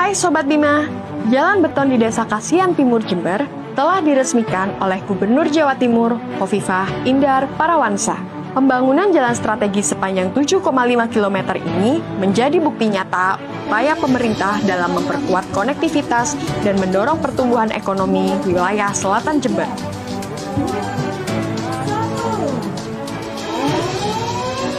Hai Sobat Bima, jalan beton di Desa Kasihan Timur Jember telah diresmikan oleh Gubernur Jawa Timur, Hovifah Indar Parawansa. Pembangunan jalan strategis sepanjang 7,5 km ini menjadi bukti nyata upaya pemerintah dalam memperkuat konektivitas dan mendorong pertumbuhan ekonomi wilayah selatan Jember.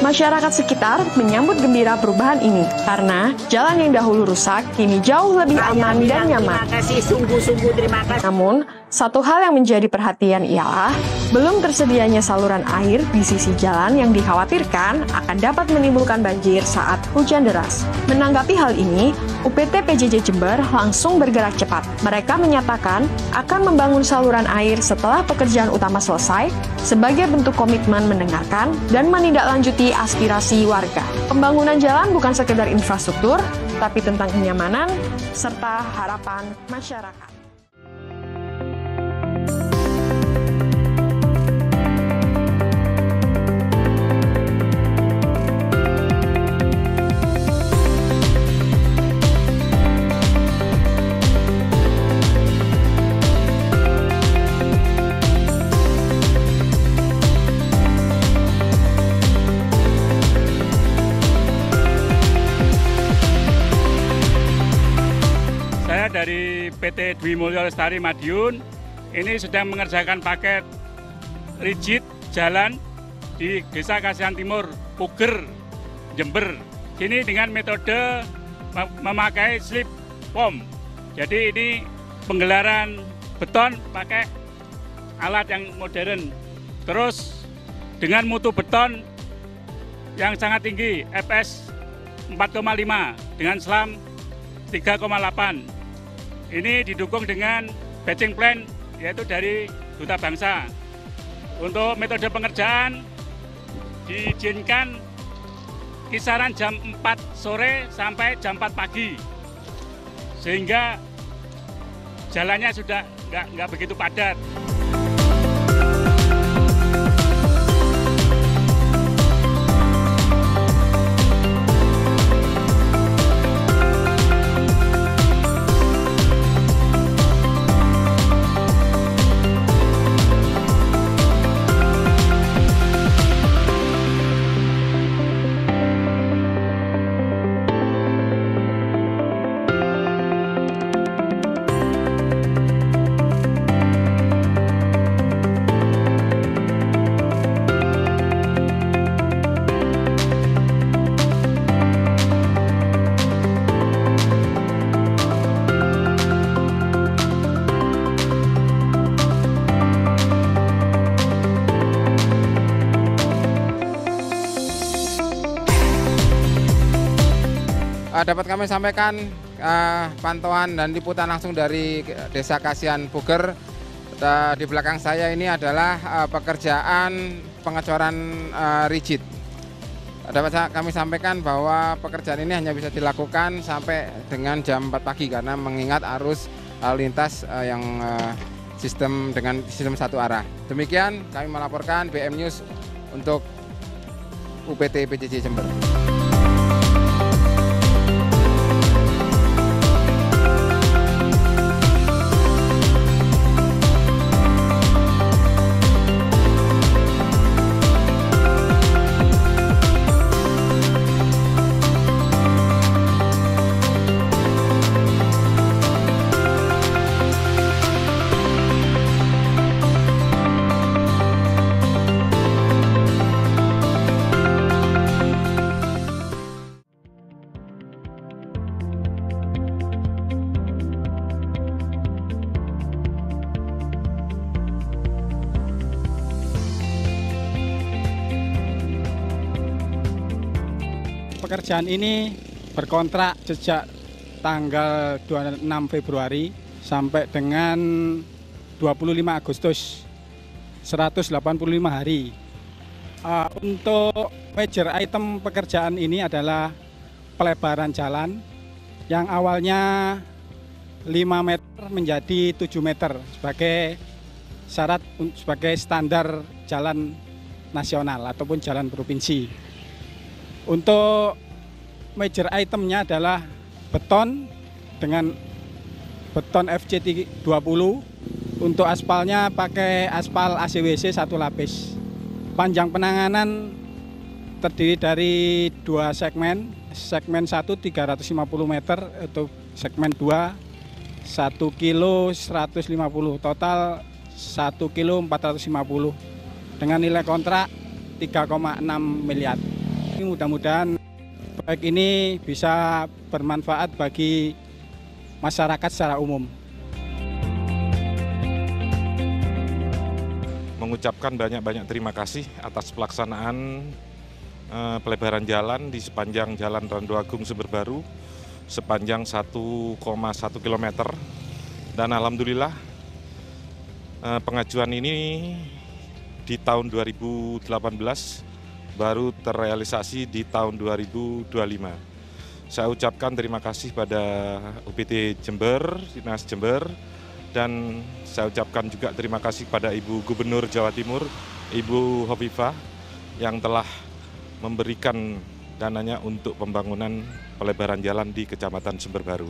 Masyarakat sekitar menyambut gembira perubahan ini karena jalan yang dahulu rusak kini jauh lebih aman dan nyaman. Terima kasih. Namun, satu hal yang menjadi perhatian ialah belum tersedianya saluran air di sisi jalan yang dikhawatirkan akan dapat menimbulkan banjir saat hujan deras. Menanggapi hal ini, UPT PJJ Jember langsung bergerak cepat. Mereka menyatakan akan membangun saluran air setelah pekerjaan utama selesai sebagai bentuk komitmen mendengarkan dan menindaklanjuti aspirasi warga. Pembangunan jalan bukan sekedar infrastruktur, tapi tentang kenyamanan serta harapan masyarakat. Dari PT Dwi Mulyo Lestari Madiun ini sedang mengerjakan paket rigid jalan di Desa Kasihan Timur, Puger, Jember. Ini dengan metode memakai slip form. Jadi ini penggelaran beton pakai alat yang modern. Terus dengan mutu beton yang sangat tinggi, FS 4,5 dengan selam 3,8. Ini didukung dengan batching plan yaitu dari Duta Bangsa. Untuk metode pengerjaan diizinkan kisaran jam 4 sore sampai jam 4 pagi. Sehingga jalannya sudah nggak begitu padat. Dapat kami sampaikan pantauan dan liputan langsung dari Desa Kasihan Puger. Di belakang saya ini adalah pekerjaan pengecoran rigid. Dapat kami sampaikan bahwa pekerjaan ini hanya bisa dilakukan sampai dengan jam 4 pagi karena mengingat arus lalu lintas yang dengan sistem satu arah. Demikian kami melaporkan BM News untuk UPT PJJ Jember. Pekerjaan ini berkontrak sejak tanggal 26 Februari sampai dengan 25 Agustus, 185 hari. Untuk major item pekerjaan ini adalah pelebaran jalan yang awalnya 5 meter menjadi 7 meter sebagai syarat sebagai standar jalan nasional ataupun jalan provinsi. Untuk major itemnya adalah beton dengan beton FC20. Untuk aspalnya pakai aspal ACWC 1 lapis. Panjang penanganan terdiri dari 2 segmen. Segmen 1 350 meter, untuk segmen 2 1 kilo 150, total 1 kilo 450 dengan nilai kontrak 3,6 miliar. Mudah-mudahan proyek ini bisa bermanfaat bagi masyarakat secara umum. Mengucapkan banyak-banyak terima kasih atas pelaksanaan pelebaran jalan di sepanjang Jalan Randu Agung Sumber Baru sepanjang 1,1 km. Dan alhamdulillah pengajuan ini di tahun 2018 baru terrealisasi di tahun 2025. Saya ucapkan terima kasih pada UPT Jember, Dinas Jember, dan saya ucapkan juga terima kasih pada Ibu Gubernur Jawa Timur, Ibu Hovifah, yang telah memberikan dananya untuk pembangunan pelebaran jalan di Kecamatan Sumber Baru.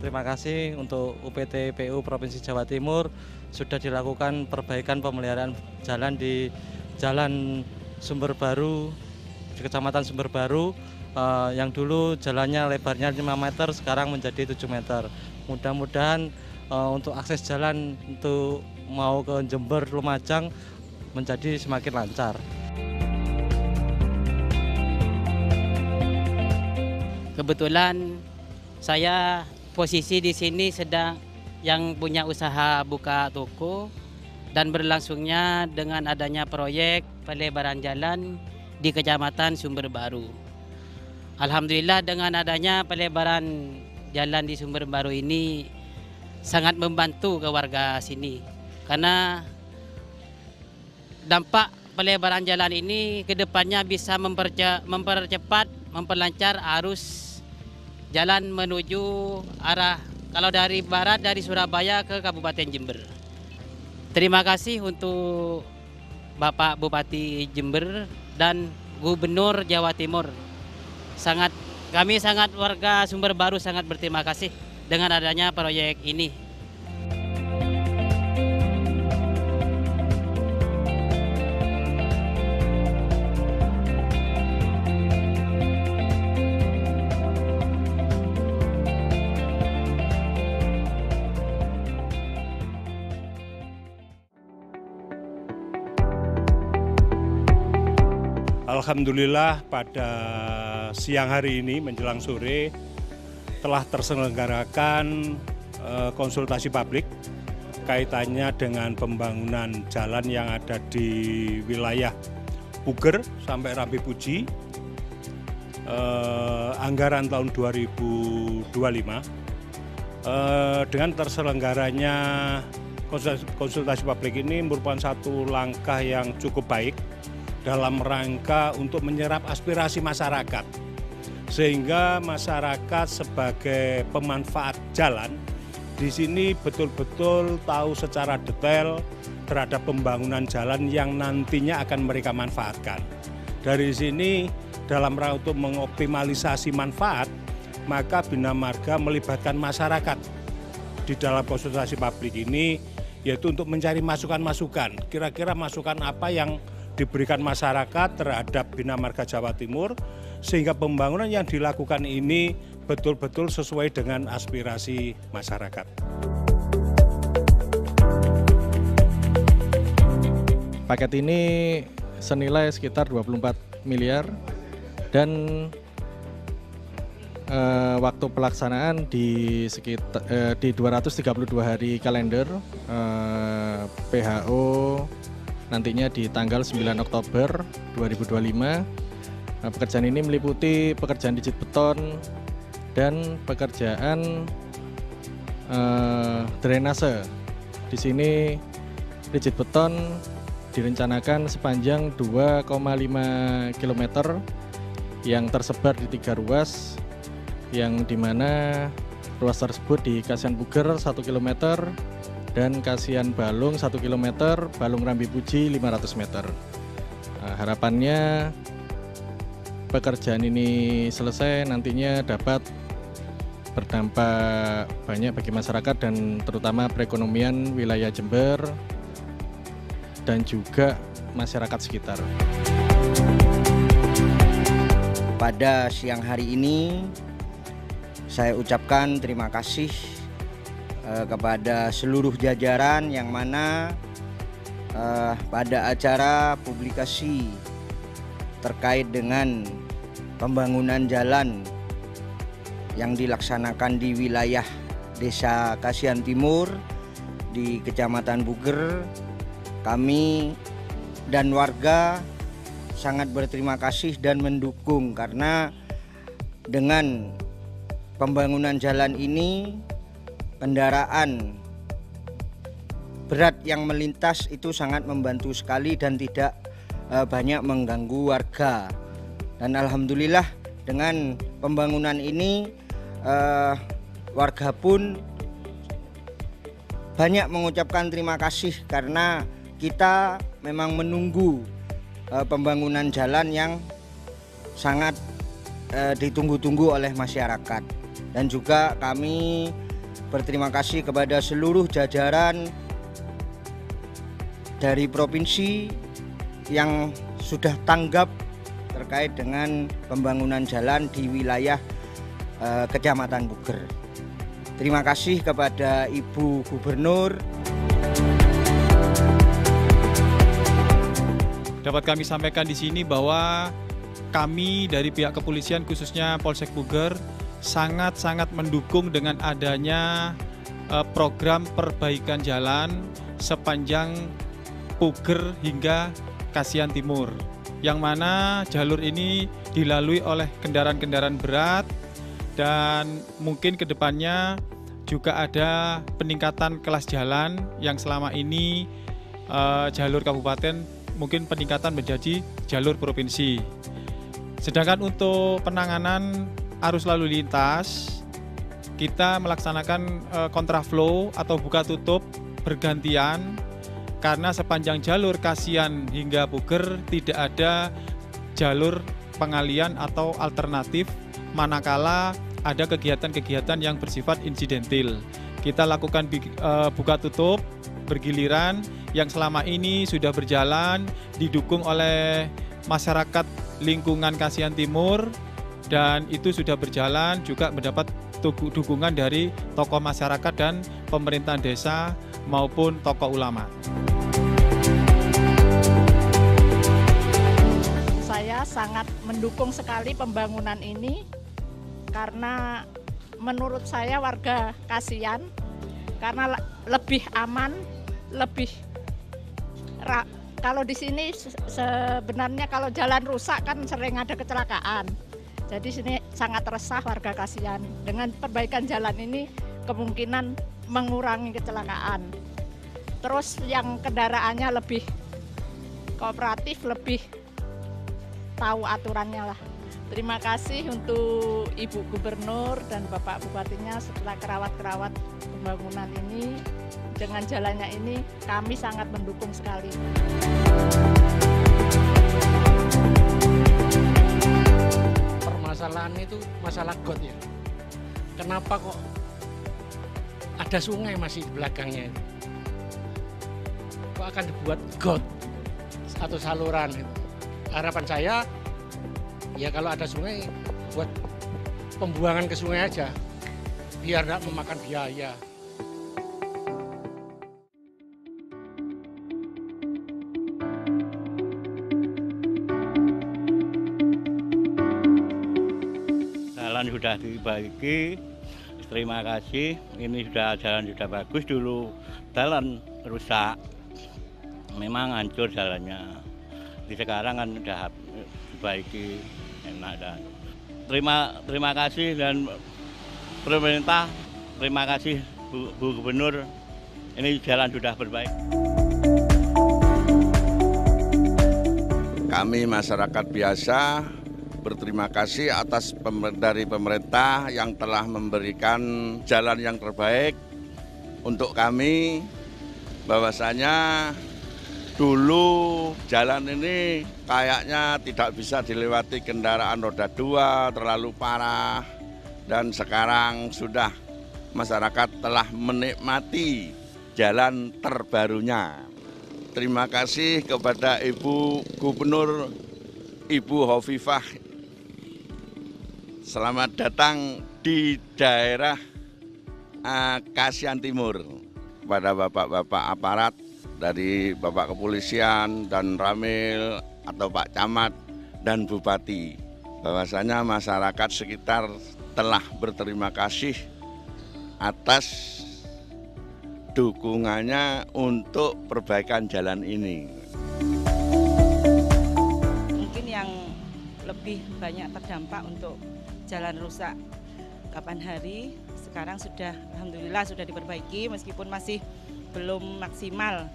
Terima kasih untuk UPT PU Provinsi Jawa Timur sudah dilakukan perbaikan pemeliharaan jalan di Jalan Sumber Baru, di Kecamatan Sumber Baru, yang dulu jalannya lebarnya 5 meter, sekarang menjadi 7 meter. Mudah-mudahan untuk akses jalan untuk mau ke Jember, Lumajang menjadi semakin lancar. Kebetulan saya posisi di sini sedang yang punya usaha buka toko, dan berlangsungnya dengan adanya proyek pelebaran jalan di Kecamatan Sumber Baru. Alhamdulillah dengan adanya pelebaran jalan di Sumber Baru ini sangat membantu ke warga sini, karena dampak pelebaran jalan ini ke depannya bisa mempercepat, memperlancar arus jalan menuju arah, kalau dari barat dari Surabaya ke Kabupaten Jember. Terima kasih untuk Bapak Bupati Jember dan Gubernur Jawa Timur. Kami sangat warga Sumber Baru sangat berterima kasih dengan adanya proyek ini. Alhamdulillah pada siang hari ini menjelang sore telah terselenggarakan konsultasi publik kaitannya dengan pembangunan jalan yang ada di wilayah Puger sampai Rambi Puji, anggaran tahun 2025. Dengan terselenggaranya konsultasi publik ini merupakan satu langkah yang cukup baik dalam rangka untuk menyerap aspirasi masyarakat, sehingga masyarakat sebagai pemanfaat jalan di sini betul-betul tahu secara detail terhadap pembangunan jalan yang nantinya akan mereka manfaatkan. Dari sini dalam rangka untuk mengoptimalisasi manfaat, maka Bina Marga melibatkan masyarakat di dalam konsultasi publik ini, yaitu untuk mencari masukan-masukan, kira-kira masukan apa yang diberikan masyarakat terhadap Bina Marga Jawa Timur, sehingga pembangunan yang dilakukan ini betul-betul sesuai dengan aspirasi masyarakat. Paket ini senilai sekitar 24 miliar dan waktu pelaksanaan di 232 hari kalender, PHO nantinya di tanggal 9 Oktober 2025. Pekerjaan ini meliputi pekerjaan dijit beton dan pekerjaan drainase. Di sini dijit beton direncanakan sepanjang 2,5 km yang tersebar di 3 ruas, yang dimana ruas tersebut di Kasihan Puger 1 km dan Kasihan Balung 1 km, Balung Rambi Puji 500 meter. Harapannya pekerjaan ini selesai nantinya dapat berdampak banyak bagi masyarakat dan terutama perekonomian wilayah Jember dan juga masyarakat sekitar. Pada siang hari ini saya ucapkan terima kasih kepada seluruh jajaran yang mana pada acara publikasi terkait dengan pembangunan jalan yang dilaksanakan di wilayah Desa Kasihan Timur di Kecamatan Buger, kami dan warga sangat berterima kasih dan mendukung karena dengan pembangunan jalan ini kendaraan berat yang melintas itu sangat membantu sekali dan tidak banyak mengganggu warga. Dan alhamdulillah dengan pembangunan ini warga pun banyak mengucapkan terima kasih karena kita memang menunggu pembangunan jalan yang sangat ditunggu-tunggu oleh masyarakat. Dan juga kami berterima kasih kepada seluruh jajaran dari provinsi yang sudah tanggap terkait dengan pembangunan jalan di wilayah Kecamatan Buger. Terima kasih kepada Ibu Gubernur. Dapat kami sampaikan di sini bahwa kami dari pihak kepolisian khususnya Polsek Buger sangat-sangat mendukung dengan adanya program perbaikan jalan sepanjang Buger hingga Kasihan Timur, yang mana jalur ini dilalui oleh kendaraan-kendaraan berat dan mungkin kedepannya juga ada peningkatan kelas jalan yang selama ini jalur kabupaten mungkin peningkatan menjadi jalur provinsi. Sedangkan untuk penanganan arus lalu lintas, kita melaksanakan kontraflow atau buka tutup bergantian karena sepanjang jalur Kasihan hingga Buger tidak ada jalur pengalian atau alternatif manakala ada kegiatan-kegiatan yang bersifat insidentil. Kita lakukan buka tutup bergiliran yang selama ini sudah berjalan didukung oleh masyarakat lingkungan Kasihan Timur dan itu sudah berjalan juga mendapat dukungan dari tokoh masyarakat dan pemerintahan desa maupun tokoh ulama. Saya sangat mendukung sekali pembangunan ini karena menurut saya warga Kasihan karena lebih aman, lebih kalau di sini sebenarnya kalau jalan rusak kan sering ada kecelakaan. Jadi sini sangat resah warga Kasihan. Dengan perbaikan jalan ini kemungkinan mengurangi kecelakaan. Terus yang kendaraannya lebih kooperatif, lebih tahu aturannya lah. Terima kasih untuk Ibu Gubernur dan Bapak Bupatinya setelah kerawat-kerawat pembangunan ini. Dengan jalannya ini kami sangat mendukung sekali. Permasalahan itu masalah got ya. Kenapa kok ada sungai masih di belakangnya? Kok akan dibuat got atau saluran? Harapan saya ya kalau ada sungai buat pembuangan ke sungai aja, biar tidak memakan biaya. Jalan sudah dibaiki, terima kasih. Ini jalan sudah bagus, dulu jalan rusak, memang hancur jalannya. Di sekarang kan sudah dibaiki, enak dan terima kasih dan pemerintah, terima kasih Bu Gubernur. Ini jalan sudah berbaik. Kami masyarakat biasa berterima kasih atas dari pemerintah yang telah memberikan jalan yang terbaik untuk kami, bahwasanya Dulu jalan ini kayaknya tidak bisa dilewati kendaraan roda 2, terlalu parah. Dan sekarang sudah masyarakat telah menikmati jalan terbarunya. Terima kasih kepada Ibu Gubernur, Ibu Hovifah. Selamat datang di daerah Kasihan Timur. Kepada bapak-bapak aparat dari Bapak Kepolisian dan Ramil atau Pak Camat dan Bupati. Bahwasanya masyarakat sekitar telah berterima kasih atas dukungannya untuk perbaikan jalan ini. Mungkin yang lebih banyak terdampak untuk jalan rusak kapan hari, sekarang sudah alhamdulillah sudah diperbaiki meskipun masih belum maksimal.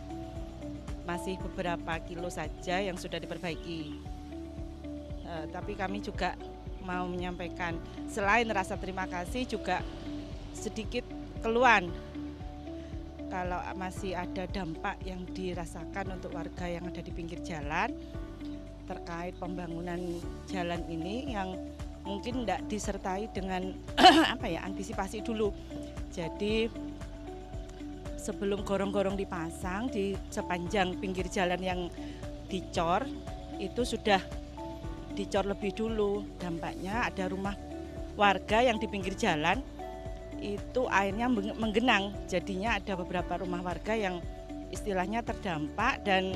Masih beberapa kilo saja yang sudah diperbaiki. Tapi kami juga mau menyampaikan selain rasa terima kasih juga sedikit keluhan. Kalau masih ada dampak yang dirasakan untuk warga yang ada di pinggir jalan terkait pembangunan jalan ini yang mungkin tidak disertai dengan antisipasi dulu. Jadi sebelum gorong-gorong dipasang di sepanjang pinggir jalan yang dicor itu sudah dicor lebih dulu. Dampaknya ada rumah warga yang di pinggir jalan itu airnya menggenang, jadinya ada beberapa rumah warga yang istilahnya terdampak dan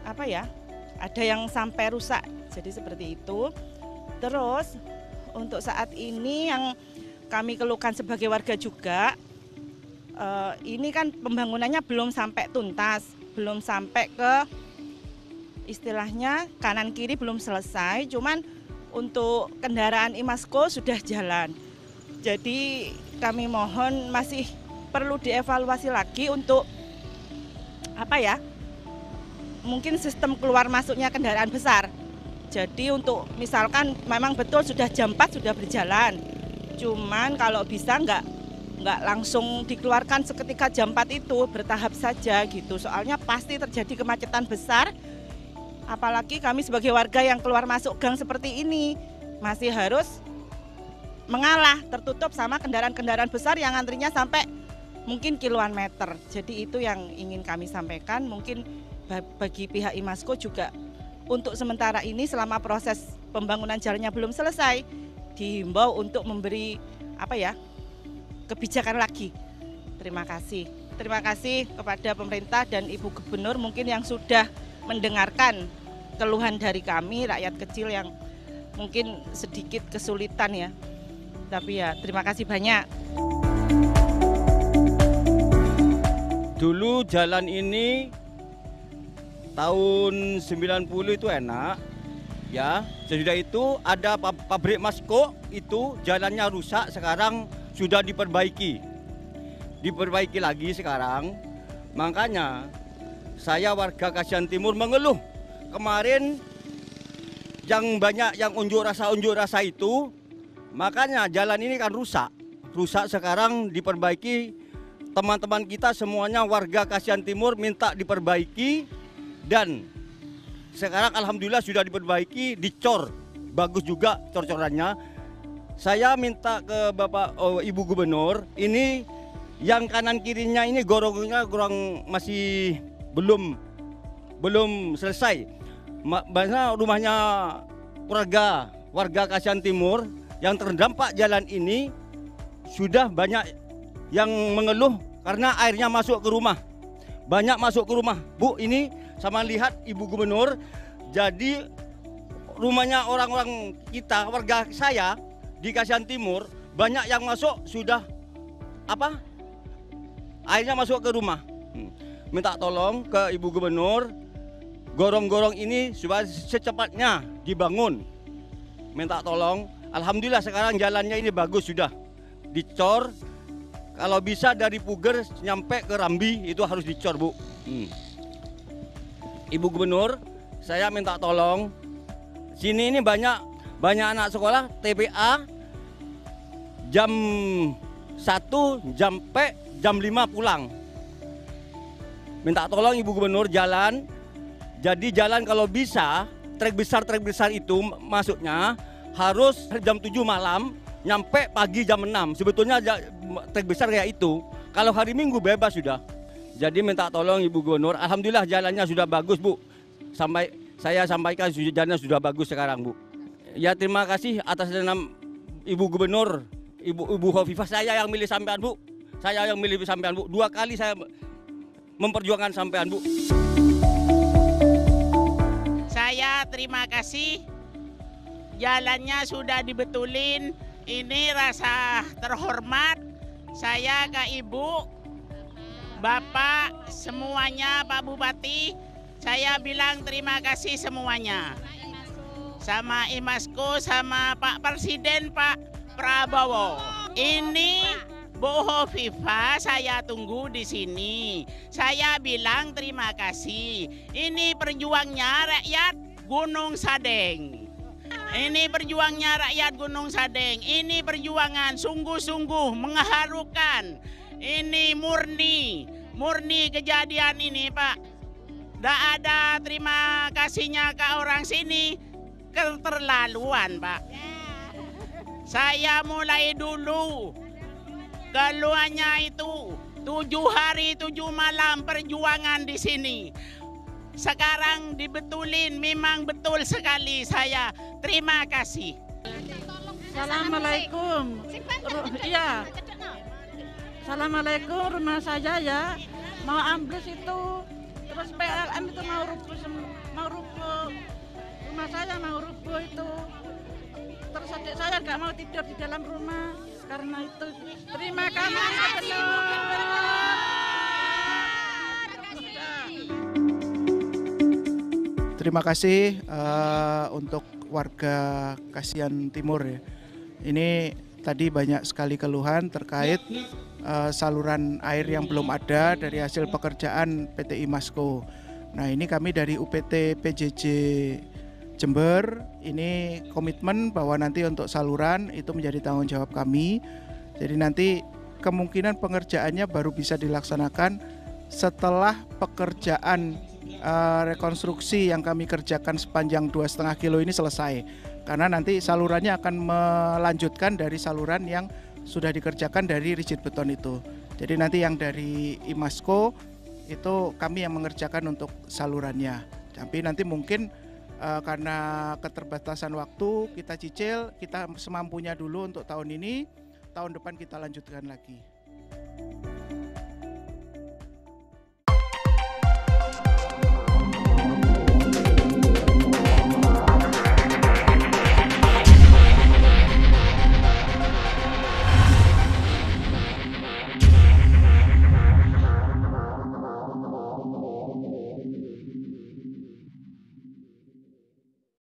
ada yang sampai rusak, jadi seperti itu. Terus untuk saat ini yang kami keluhkan sebagai warga juga, ini kan pembangunannya belum sampai tuntas, belum sampai ke istilahnya kanan kiri belum selesai, cuman untuk kendaraan Imasco sudah jalan. Jadi kami mohon masih perlu dievaluasi lagi untuk mungkin sistem keluar masuknya kendaraan besar. Jadi untuk misalkan memang betul sudah jam 4 sudah berjalan, cuman kalau bisa nggak langsung dikeluarkan seketika jam 4 itu, bertahap saja gitu. Soalnya pasti terjadi kemacetan besar, apalagi kami sebagai warga yang keluar masuk gang seperti ini masih harus mengalah, tertutup sama kendaraan-kendaraan besar yang antrinya sampai mungkin kiloan meter. Jadi itu yang ingin kami sampaikan, mungkin bagi pihak Imasco juga untuk sementara ini selama proses pembangunan jalannya belum selesai, dihimbau untuk memberi kebijakan lagi. Terima kasih. Terima kasih kepada pemerintah dan Ibu Gubernur mungkin yang sudah mendengarkan keluhan dari kami, rakyat kecil yang mungkin sedikit kesulitan ya. Tapi ya terima kasih banyak. Dulu jalan ini tahun 90 itu enak. Ya, sesudah itu ada pabrik Masco itu jalannya rusak, sekarang sudah diperbaiki. Diperbaiki lagi sekarang. Makanya saya warga Kasihan Timur mengeluh. Kemarin yang banyak yang unjuk rasa itu, makanya jalan ini kan rusak. Rusak sekarang diperbaiki. Teman-teman kita semuanya warga Kasihan Timur minta diperbaiki dan sekarang alhamdulillah sudah diperbaiki, dicor. Bagus juga cor-corannya. Saya minta ke Ibu Gubernur, ini yang kanan kirinya ini gorongnya masih belum selesai. Banyak rumahnya warga Kasihan Timur yang terdampak jalan ini sudah banyak yang mengeluh karena airnya masuk ke rumah. Banyak masuk ke rumah. Bu, ini sama lihat Ibu Gubernur, jadi rumahnya orang-orang kita, warga saya di Kasihan Timur, banyak yang masuk sudah airnya masuk ke rumah. Minta tolong ke Ibu Gubernur, gorong-gorong ini supaya secepatnya dibangun. Minta tolong. Alhamdulillah sekarang jalannya ini bagus, sudah dicor. Kalau bisa dari Puger nyampe ke Rambi itu harus dicor, Bu. Ibu Gubernur, saya minta tolong. Sini ini banyak anak sekolah TPA jam 1 sampai jam 5 pulang. minta tolong Ibu Gubernur jalan. Jadi jalan kalau bisa trek besar itu masuknya harus jam 7 malam nyampe pagi jam 6. Sebetulnya trek besar kayak itu. Kalau hari Minggu bebas sudah. Jadi minta tolong Ibu Gubernur. Alhamdulillah jalannya sudah bagus, Bu. Saya sampaikan jalannya sudah bagus sekarang, Bu. Ya terima kasih atas nama Ibu Gubernur, Ibu Hovifah. Saya yang milih sampean, Bu. Saya yang milih sampean, Bu. 2 kali saya memperjuangkan sampean, Bu. Saya terima kasih. Jalannya sudah dibetulin. Ini rasa terhormat saya ke Ibu, Bapak, semuanya, Pak Bupati. Saya bilang terima kasih semuanya. Sama Imasco, sama Pak Presiden, Pak Prabowo. Ini Bu Hovifah saya tunggu di sini. Saya bilang terima kasih. Ini perjuangnya rakyat Gunung Sadeng. Ini perjuangnya rakyat Gunung Sadeng. Ini perjuangan sungguh-sungguh mengharukan. Ini murni kejadian ini, Pak. Tidak ada terima kasihnya ke orang sini. Keterlaluan, Pak. Saya mulai dulu. Keluarnya itu 7 hari 7 malam perjuangan di sini. Sekarang dibetulin, memang betul sekali. Saya terima kasih. Assalamualaikum. Iya. Assalamualaikum, rumah saya ya mau ambles itu, terus PLN itu mau rubuh, rumah saya mau rubuh itu. Terus adik saya nggak mau tidur di dalam rumah karena itu. Terima kasih. Terima kasih untuk warga Kasihan Timur ya. Ini tadi banyak sekali keluhan terkait saluran air yang belum ada dari hasil pekerjaan PT Imasco. Nah ini kami dari UPT PJJ Jember ini komitmen bahwa nanti untuk saluran itu menjadi tanggung jawab kami. Jadi nanti kemungkinan pengerjaannya baru bisa dilaksanakan setelah pekerjaan rekonstruksi yang kami kerjakan sepanjang 2,5 kilo ini selesai. Karena nanti salurannya akan melanjutkan dari saluran yang sudah dikerjakan dari rigid beton itu. Jadi nanti yang dari Imasco itu kami yang mengerjakan untuk salurannya. Tapi nanti mungkin karena keterbatasan waktu kita cicil, kita semampunya dulu untuk tahun ini, tahun depan kita lanjutkan lagi.